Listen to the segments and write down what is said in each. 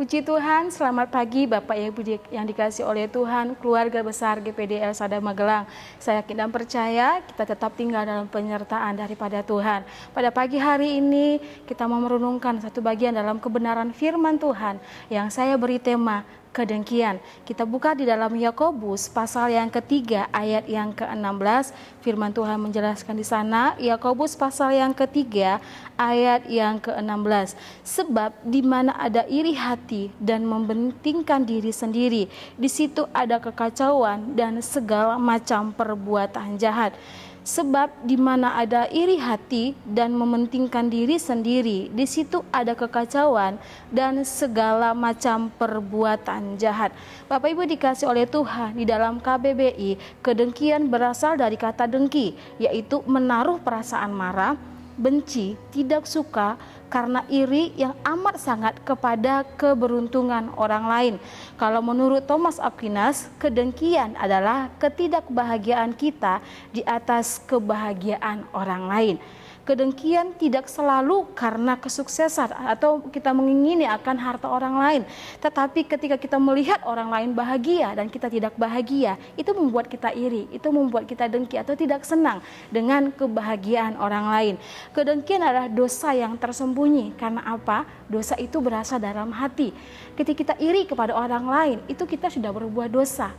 Puji Tuhan, selamat pagi Bapak Ibu yang dikasihi oleh Tuhan, keluarga besar GPDL Sada Magelang. Saya yakin dan percaya kita tetap tinggal dalam penyertaan daripada Tuhan. Pada pagi hari ini kita mau merenungkan satu bagian dalam kebenaran firman Tuhan yang saya beri tema kedengkian. Kita buka di dalam Yakobus pasal yang ketiga ayat yang ke-16. Firman Tuhan menjelaskan di sana, Yakobus pasal yang ketiga ayat yang ke-16. Sebab di mana ada iri hati dan membentingkan diri sendiri, di situ ada kekacauan dan segala macam perbuatan jahat. Sebab di mana ada iri hati dan mementingkan diri sendiri, di situ ada kekacauan dan segala macam perbuatan jahat. Bapak Ibu dikasih oleh Tuhan, di dalam KBBI, kedengkian berasal dari kata dengki, yaitu menaruh perasaan marah, benci, tidak suka karena iri yang amat sangat kepada keberuntungan orang lain. Kalau menurut Thomas Aquinas, kedengkian adalah ketidakbahagiaan kita di atas kebahagiaan orang lain. Kedengkian tidak selalu karena kesuksesan atau kita mengingini akan harta orang lain. Tetapi ketika kita melihat orang lain bahagia dan kita tidak bahagia, itu membuat kita iri, itu membuat kita dengki atau tidak senang dengan kebahagiaan orang lain. Kedengkian adalah dosa yang tersembunyi. Karena apa? Dosa itu berasal dalam hati. Ketika kita iri kepada orang lain, itu kita sudah berbuat dosa.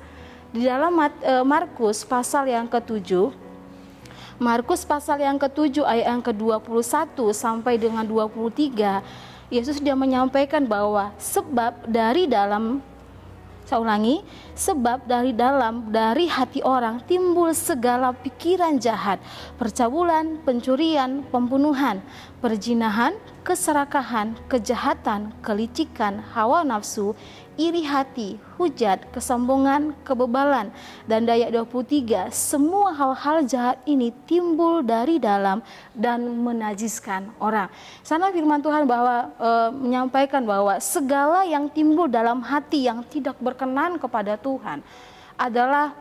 Di dalam Markus pasal yang ke-7, Markus pasal yang ke-7 ayat yang ke-21 sampai dengan 23, Yesus dia menyampaikan bahwa sebab dari dalam, saya ulangi, sebab dari hati orang timbul segala pikiran jahat, percabulan, pencurian, pembunuhan, perzinahan, keserakahan, kejahatan, kelicikan, hawa nafsu, iri hati, hujat, kesombongan, kebebalan. Dan ayat 23, semua hal-hal jahat ini timbul dari dalam dan menajiskan orang. Sana firman Tuhan bahwa menyampaikan bahwa segala yang timbul dalam hati yang tidak berkenan kepada Tuhan adalah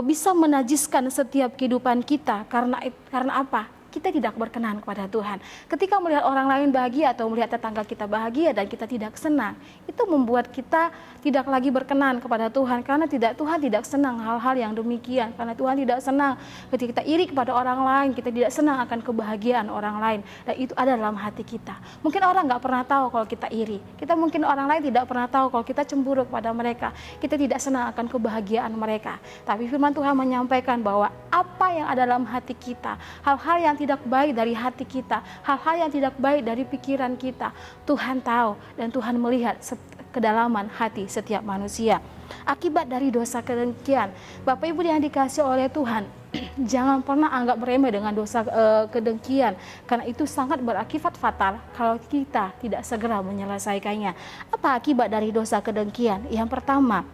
bisa menajiskan setiap kehidupan kita. Karena apa? Kita tidak berkenan kepada Tuhan. Ketika melihat orang lain bahagia atau melihat tetangga kita bahagia dan kita tidak senang, itu membuat kita tidak lagi berkenan kepada Tuhan. Karena Tuhan tidak senang hal-hal yang demikian. Karena Tuhan tidak senang ketika kita iri kepada orang lain, kita tidak senang akan kebahagiaan orang lain. Dan itu ada dalam hati kita. Mungkin orang nggak pernah tahu kalau kita iri. Mungkin orang lain tidak pernah tahu kalau kita cemburu kepada mereka. Kita tidak senang akan kebahagiaan mereka. Tapi firman Tuhan menyampaikan bahwa apa yang ada dalam hati kita, hal-hal yang tidak baik dari hati kita, hal-hal yang tidak baik dari pikiran kita, Tuhan tahu dan Tuhan melihat kedalaman hati setiap manusia. Akibat dari dosa kedengkian, Bapak Ibu yang dikasihi oleh Tuhan, jangan pernah anggap remeh dengan dosa kedengkian, karena itu sangat berakibat fatal kalau kita tidak segera menyelesaikannya. Apa akibat dari dosa kedengkian? Yang pertama,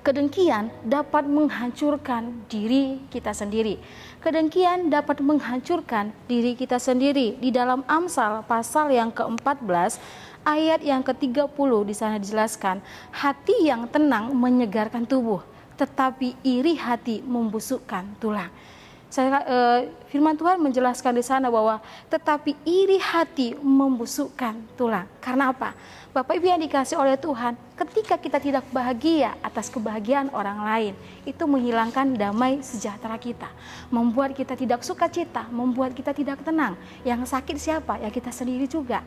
kedengkian dapat menghancurkan diri kita sendiri. Kedengkian dapat menghancurkan diri kita sendiri. Di dalam Amsal pasal yang ke-14 ayat yang ke-30 di sana dijelaskan, hati yang tenang menyegarkan tubuh, tetapi iri hati membusukkan tulang. Firman Tuhan menjelaskan di sana bahwa tetapi iri hati membusukkan tulang. Karena apa? Bapak Ibu yang dikasihi oleh Tuhan, ketika kita tidak bahagia atas kebahagiaan orang lain, itu menghilangkan damai sejahtera kita, membuat kita tidak sukacita, membuat kita tidak tenang. Yang sakit siapa? Ya kita sendiri juga.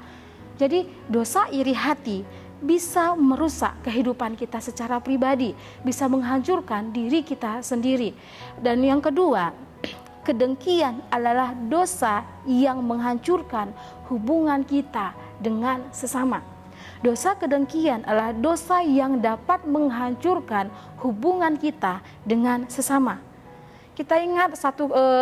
Jadi dosa iri hati bisa merusak kehidupan kita secara pribadi, bisa menghancurkan diri kita sendiri. Dan yang kedua, kedengkian adalah dosa yang menghancurkan hubungan kita dengan sesama. Dosa kedengkian adalah dosa yang dapat menghancurkan hubungan kita dengan sesama. Kita ingat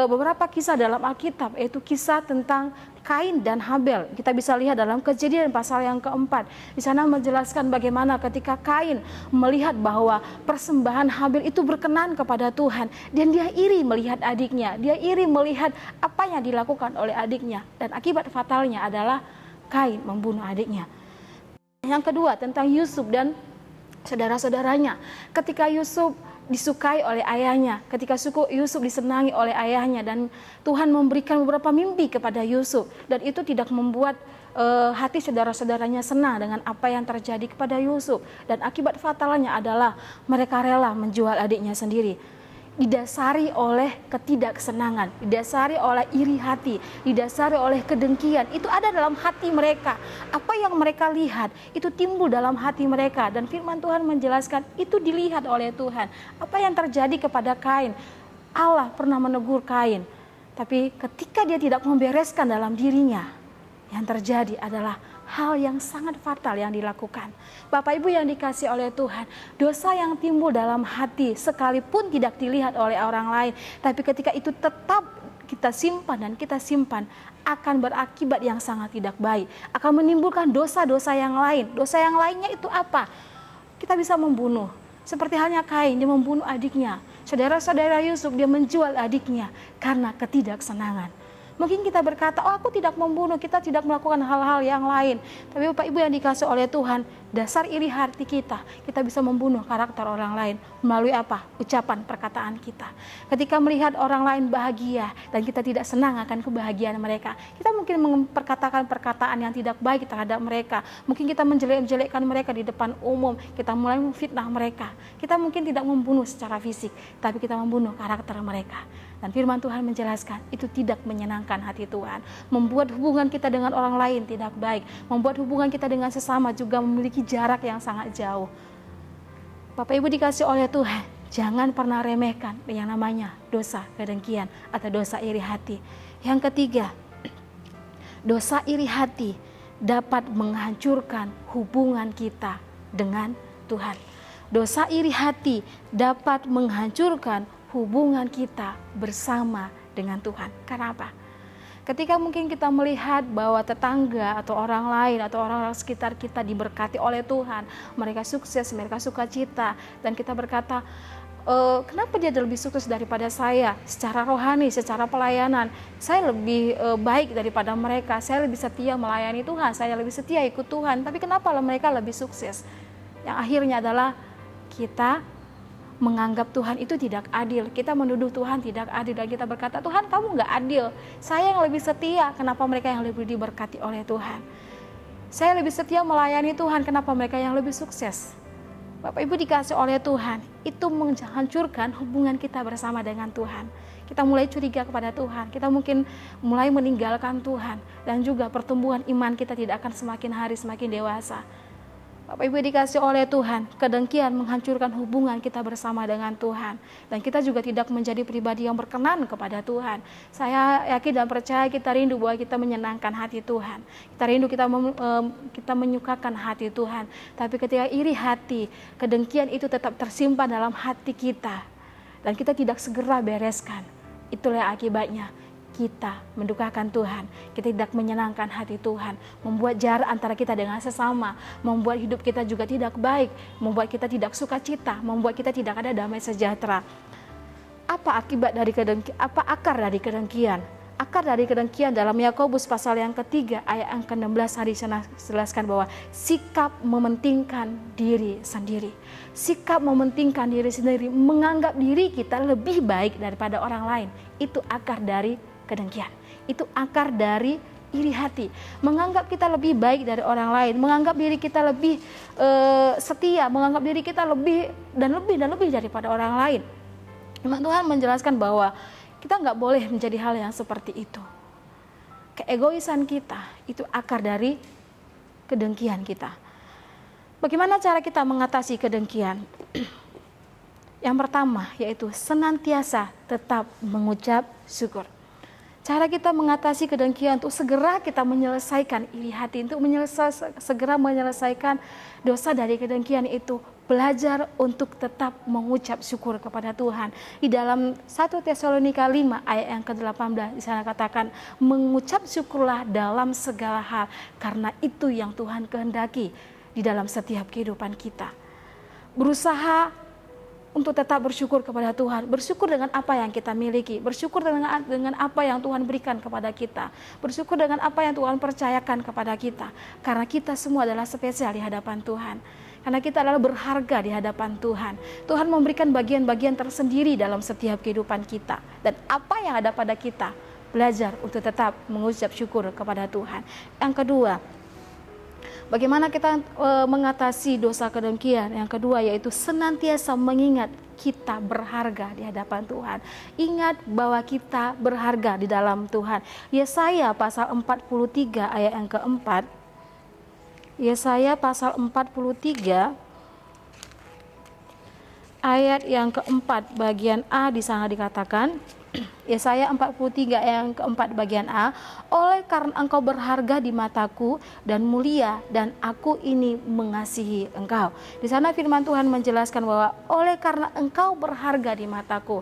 beberapa kisah dalam Alkitab, yaitu kisah tentang Kain dan Habel. Kita bisa lihat dalam Kejadian pasal yang ke-4. Di sana menjelaskan bagaimana ketika Kain melihat bahwa persembahan Habel itu berkenan kepada Tuhan, dan dia iri melihat adiknya, dia iri melihat apa yang dilakukan oleh adiknya, dan akibat fatalnya adalah Kain membunuh adiknya. Yang kedua tentang Yusuf dan saudara-saudaranya. Ketika Yusuf disukai oleh ayahnya, ketika Yusuf disenangi oleh ayahnya, dan Tuhan memberikan beberapa mimpi kepada Yusuf, dan itu tidak membuat hati saudara-saudaranya senang dengan apa yang terjadi kepada Yusuf, dan akibat fatalnya adalah mereka rela menjual adiknya sendiri. Didasari oleh ketidaksenangan, didasari oleh iri hati, didasari oleh kedengkian. Itu ada dalam hati mereka. Apa yang mereka lihat itu timbul dalam hati mereka, dan firman Tuhan menjelaskan itu dilihat oleh Tuhan. Apa yang terjadi kepada Kain, Allah pernah menegur Kain, tapi ketika dia tidak membereskan dalam dirinya, yang terjadi adalah hal yang sangat fatal yang dilakukan. Bapak Ibu yang dikasih oleh Tuhan, dosa yang timbul dalam hati sekalipun tidak dilihat oleh orang lain, tapi ketika itu tetap kita simpan dan kita simpan, akan berakibat yang sangat tidak baik, akan menimbulkan dosa-dosa yang lain. Dosa yang lainnya itu apa? Kita bisa membunuh, seperti halnya Kain, dia membunuh adiknya. Saudara-saudara Yusuf, dia menjual adiknya karena ketidaksenangan. Mungkin kita berkata, oh aku tidak membunuh, kita tidak melakukan hal-hal yang lain. Tapi Bapak Ibu yang dikasih oleh Tuhan, dasar iri hati kita bisa membunuh karakter orang lain. Melalui apa? Ucapan, perkataan kita. Ketika melihat orang lain bahagia dan kita tidak senang akan kebahagiaan mereka, kita mungkin memperkatakan perkataan yang tidak baik terhadap mereka. Mungkin kita menjelek-jelekkan mereka di depan umum, kita mulai memfitnah mereka. Kita mungkin tidak membunuh secara fisik, tapi kita membunuh karakter mereka. Dan firman Tuhan menjelaskan itu tidak menyenangkan hati Tuhan. Membuat hubungan kita dengan orang lain tidak baik. Membuat hubungan kita dengan sesama juga memiliki jarak yang sangat jauh. Bapak Ibu dikasih oleh Tuhan, jangan pernah remehkan yang namanya dosa kedengkian atau dosa iri hati. Yang ketiga, dosa iri hati dapat menghancurkan hubungan kita dengan Tuhan. Dosa iri hati dapat menghancurkan hubungan kita bersama dengan Tuhan. Kenapa? Ketika mungkin kita melihat bahwa tetangga atau orang lain atau orang-orang sekitar kita diberkati oleh Tuhan, mereka sukses, mereka sukacita, dan kita berkata, kenapa dia lebih sukses daripada saya secara rohani, secara pelayanan, saya lebih baik daripada mereka, saya lebih setia melayani Tuhan, saya lebih setia ikut Tuhan, tapi kenapa mereka lebih sukses? Yang akhirnya adalah kita menganggap Tuhan itu tidak adil, kita menuduh Tuhan tidak adil, dan kita berkata, Tuhan kamu nggak adil, saya yang lebih setia, kenapa mereka yang lebih diberkati oleh Tuhan? Saya lebih setia melayani Tuhan, kenapa mereka yang lebih sukses? Bapak Ibu dikasih oleh Tuhan, itu menghancurkan hubungan kita bersama dengan Tuhan. Kita mulai curiga kepada Tuhan, kita mungkin mulai meninggalkan Tuhan, dan juga pertumbuhan iman kita tidak akan semakin hari semakin dewasa. Bapak Ibu dikasih oleh Tuhan, kedengkian menghancurkan hubungan kita bersama dengan Tuhan. Dan kita juga tidak menjadi pribadi yang berkenan kepada Tuhan. Saya yakin dan percaya kita rindu bahwa kita menyenangkan hati Tuhan. Kita rindu kita menyukakan hati Tuhan. Tapi ketika iri hati, kedengkian itu tetap tersimpan dalam hati kita. Dan kita tidak segera bereskan. Itulah akibatnya. Kita mendukakan Tuhan, kita tidak menyenangkan hati Tuhan, membuat jarak antara kita dengan sesama, membuat hidup kita juga tidak baik, membuat kita tidak sukacita, membuat kita tidak ada damai sejahtera. Apa akibat dari kedengkian? Apa akar dari kedengkian? Akar dari kedengkian dalam Yakobus pasal yang ketiga ayat yang ke-16 hari dijelaskan bahwa sikap mementingkan diri sendiri. Sikap mementingkan diri sendiri, menganggap diri kita lebih baik daripada orang lain. Itu akar dari kedengkian. Itu akar dari iri hati. Menganggap kita lebih baik dari orang lain, menganggap diri kita lebih setia, menganggap diri kita lebih daripada orang lain. Firman Tuhan menjelaskan bahwa kita nggak boleh menjadi hal yang seperti itu. Keegoisan kita itu akar dari kedengkian kita. Bagaimana cara kita mengatasi kedengkian? Yang pertama yaitu senantiasa tetap mengucap syukur. Cara kita mengatasi kedengkian untuk segera kita menyelesaikan iri hati, untuk segera menyelesaikan dosa dari kedengkian itu, belajar untuk tetap mengucap syukur kepada Tuhan. Di dalam 1 Tesalonika 5 ayat yang ke-18 di sana katakan, mengucap syukurlah dalam segala hal, karena itu yang Tuhan kehendaki di dalam setiap kehidupan kita. Berusaha untuk tetap bersyukur kepada Tuhan, bersyukur dengan apa yang kita miliki, bersyukur dengan apa yang Tuhan berikan kepada kita, bersyukur dengan apa yang Tuhan percayakan kepada kita, karena kita semua adalah spesial di hadapan Tuhan, karena kita adalah berharga di hadapan Tuhan. Tuhan memberikan bagian-bagian tersendiri dalam setiap kehidupan kita, dan apa yang ada pada kita belajar untuk tetap mengucap syukur kepada Tuhan. Yang kedua, bagaimana kita mengatasi dosa kedengkian? Yang kedua yaitu senantiasa mengingat kita berharga di hadapan Tuhan. Ingat bahwa kita berharga di dalam Tuhan. Yesaya pasal 43 ayat yang keempat. Yesaya pasal 43 ayat yang keempat bagian A di sana dikatakan, Yesaya 43 ayat yang keempat bagian A, oleh karena engkau berharga di mataku dan mulia, dan aku ini mengasihi engkau. Di sana firman Tuhan menjelaskan bahwa oleh karena engkau berharga di mataku.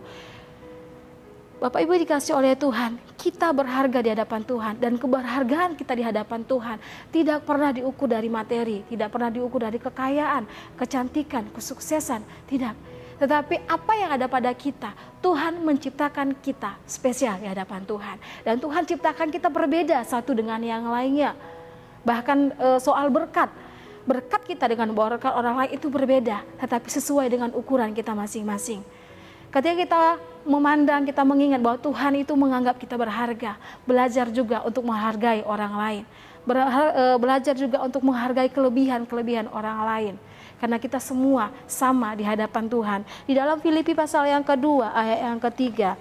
Bapak Ibu dikasih oleh Tuhan, kita berharga di hadapan Tuhan, dan keberhargaan kita di hadapan Tuhan tidak pernah diukur dari materi, tidak pernah diukur dari kekayaan, kecantikan, kesuksesan, tidak. Tetapi apa yang ada pada kita, Tuhan menciptakan kita spesial di hadapan Tuhan. Dan Tuhan ciptakan kita berbeda satu dengan yang lainnya. Bahkan soal berkat kita dengan berkat orang lain itu berbeda, tetapi sesuai dengan ukuran kita masing-masing. Ketika kita memandang, kita mengingat bahwa Tuhan itu menganggap kita berharga, belajar juga untuk menghargai orang lain. Belajar juga untuk menghargai kelebihan orang lain. Karena kita semua sama di hadapan Tuhan. Di dalam Filipi pasal yang kedua ayat yang ketiga.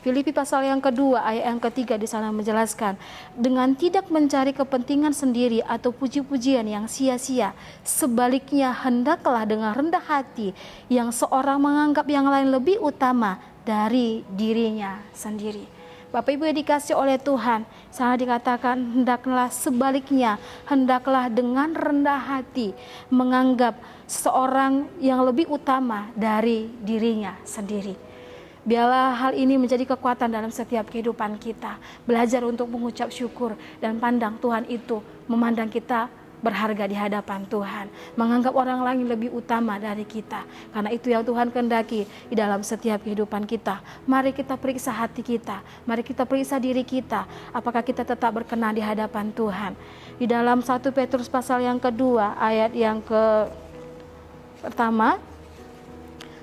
Filipi pasal yang kedua ayat yang ketiga di sana menjelaskan, dengan tidak mencari kepentingan sendiri atau puji-pujian yang sia-sia, sebaliknya hendaklah dengan rendah hati yang seorang menganggap yang lain lebih utama dari dirinya sendiri. Bapak Ibu yang dikasih oleh Tuhan, sangat dikatakan hendaklah sebaliknya, hendaklah dengan rendah hati menganggap seorang yang lebih utama dari dirinya sendiri. Biarlah hal ini menjadi kekuatan dalam setiap kehidupan kita. Belajar untuk mengucap syukur dan pandang Tuhan itu memandang kita berharga di hadapan Tuhan, menganggap orang lain lebih utama dari kita, karena itu yang Tuhan kehendaki di dalam setiap kehidupan kita. Mari kita periksa hati kita, mari kita periksa diri kita, apakah kita tetap berkenan di hadapan Tuhan. Di dalam 1 Petrus pasal yang kedua ayat yang pertama,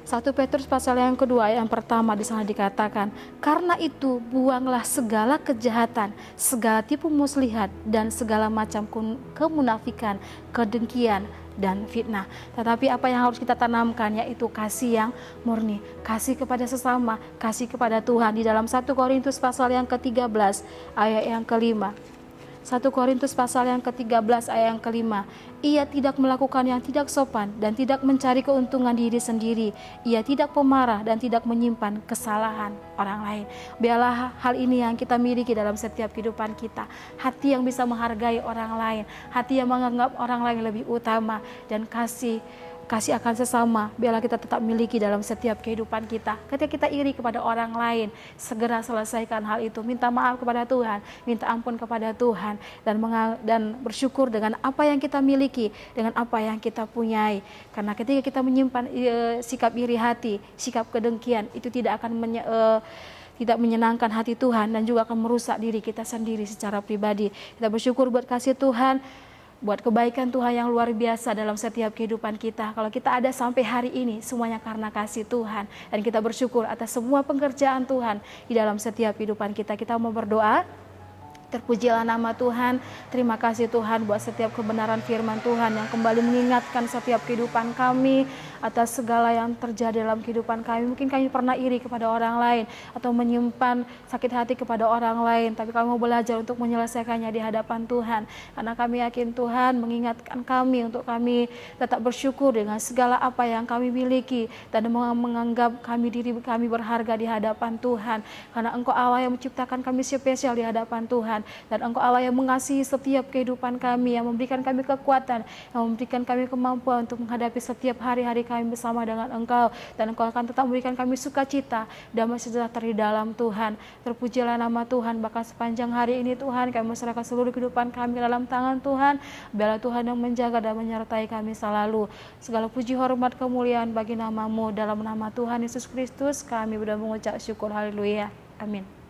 1 Petrus pasal yang kedua ayat yang pertama di sana dikatakan, karena itu buanglah segala kejahatan, segala tipu muslihat, dan segala macam kemunafikan, kedengkian, dan fitnah. Tetapi apa yang harus kita tanamkan yaitu kasih yang murni, kasih kepada sesama, kasih kepada Tuhan. Di dalam 1 Korintus pasal yang ke-13 ayat yang kelima. 1 Korintus pasal yang ke-13 ayat yang kelima. Ia tidak melakukan yang tidak sopan dan tidak mencari keuntungan diri sendiri. Ia tidak pemarah dan tidak menyimpan kesalahan orang lain. Biarlah hal ini yang kita miliki dalam setiap kehidupan kita. Hati yang bisa menghargai orang lain, hati yang menganggap orang lain lebih utama, dan kasih akan sesama, biarlah kita tetap miliki dalam setiap kehidupan kita. Ketika kita iri kepada orang lain, segera selesaikan hal itu. Minta maaf kepada Tuhan, minta ampun kepada Tuhan, dan bersyukur dengan apa yang kita miliki, dengan apa yang kita punyai. Karena ketika kita menyimpan sikap iri hati, sikap kedengkian, itu tidak akan tidak menyenangkan hati Tuhan, dan juga akan merusak diri kita sendiri secara pribadi. Kita bersyukur buat kasih Tuhan, buat kebaikan Tuhan yang luar biasa dalam setiap kehidupan kita. Kalau kita ada sampai hari ini, semuanya karena kasih Tuhan. Dan kita bersyukur atas semua pengerjaan Tuhan di dalam setiap kehidupan kita. Kita mau berdoa. Terpujilah nama Tuhan. Terima kasih Tuhan buat setiap kebenaran firman Tuhan yang kembali mengingatkan setiap kehidupan kami atas segala yang terjadi dalam kehidupan kami. Mungkin kami pernah iri kepada orang lain atau menyimpan sakit hati kepada orang lain, tapi kami mau belajar untuk menyelesaikannya di hadapan Tuhan. Karena kami yakin Tuhan mengingatkan kami untuk kami tetap bersyukur dengan segala apa yang kami miliki, dan menganggap diri kami berharga di hadapan Tuhan. Karena Engkau Allah yang menciptakan kami spesial di hadapan Tuhan. Dan Engkau Allah yang mengasihi setiap kehidupan kami, yang memberikan kami kekuatan, yang memberikan kami kemampuan untuk menghadapi setiap hari-hari kami bersama dengan Engkau. Dan Engkau akan tetap memberikan kami sukacita, damai sejahtera di dalam Tuhan. Terpujilah nama Tuhan. Bahkan sepanjang hari ini Tuhan, kami serahkan seluruh kehidupan kami dalam tangan Tuhan. Biarlah Tuhan yang menjaga dan menyertai kami selalu. Segala puji, hormat, kemuliaan bagi nama-Mu. Dalam nama Tuhan Yesus Kristus kami sudah mengucap syukur. Haleluya. Amin.